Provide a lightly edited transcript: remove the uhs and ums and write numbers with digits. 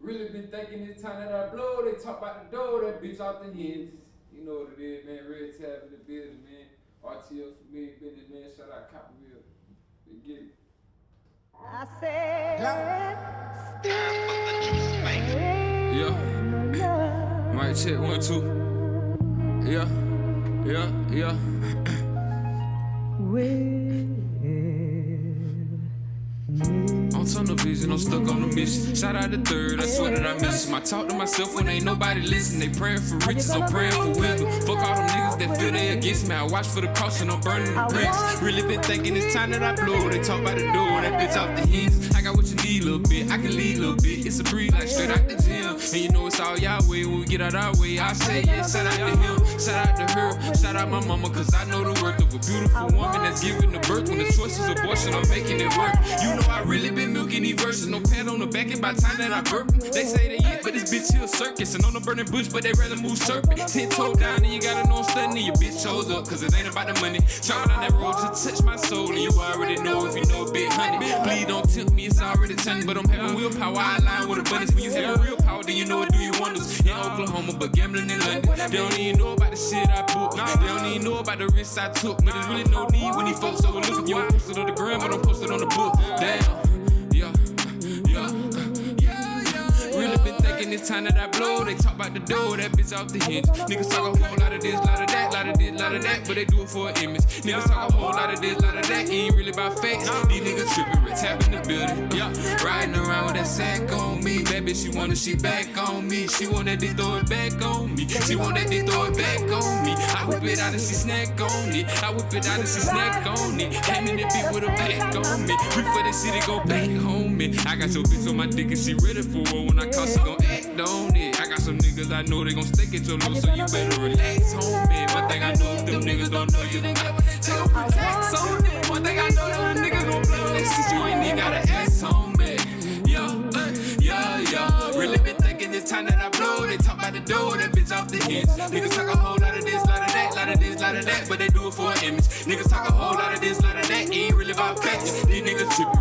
Really been thinking this time that I blow. They talk about the door, that bitch off the hinges. You know what it is, man. Red Tabb in the building, man. RTL for me, business, man. Shout out Copperville. They get it. I said, yeah. Mic check 1 2. Yeah. On tunnel vision, I'm stuck on a mission. Shout out the third, I swear that I miss him. I talk to myself when ain't nobody listen. They praying for riches, I'm praying for wisdom. Fuck all them niggas that feel they against me. I watch for the cross and I'm burning the bricks. Really been thinking it's time that I blow. They talk about the door, that bitch off the hinges. I got what you need a little bit, I can lead a little bit. It's a breeze like straight out the gym. And you know it's all Yahweh when we get out our way. I say yeah, shout out to him, shout out to her, shout out my mama, cause I know the worth of a beautiful woman that's giving the birth. When the choice is abortion, I'm making it work. You know I really been milking these verses, no pat on the back, and by the time that I burp them, they say they eat, but this bitch here a circus. And on the burning bush, but they rather move serpent. 10 toe down, and you gotta know I'm stunning. Your bitch shows up, cause it ain't about the money. Travel down that road to touch my soul, and you already know if you know a bit honey. Please don't tempt me, it's already turning, but I'm having willpower. I align with abundance. When you have real power, then you know it do you wonders. In Oklahoma, but gambling in London. They don't even know about the shit I booked. They don't even know about the risks I took. But there's really no need when these folks overlook. You don't post it on the gram, but I'm posted on the book. Damn. Really been thinking it's time that I blow. They talk about the door, that bitch off the hinge. Niggas talk a whole lot of this, lot of that, lot of this, lot of that, but they do it for an image. Niggas talk a whole lot of this, lot of that, ain't really about facts. These niggas tripping, Red Tabb in the building. Riding around with that sack on me. That bitch, she wanna, she back on me. She want that dick, throw it back on me. She want that dick, throw it back on me. I whip it out and she snack on it. I whip it out and she snack on it. Came in the beat with a back on me. Free for the city, go back home. I got your bitch on my dick and she ready for war. When I call, she gon' act on it. I got some niggas I know they gon' stick at your nose, so you better relax, homie. One thing I know is them niggas don't know you. Take up your tax on it. One thing I know, them niggas gon' blow that shit. You ain't even gotta ask, homie. Really been thinking it's time that I blow. They talk about the door, that bitch off the hinge. Niggas talk a whole lot of this, lot of that, lot of this, lot of that, but they do it for an image. Niggas talk a whole lot of this, lot of that, ain't really about facts. These niggas trippin'.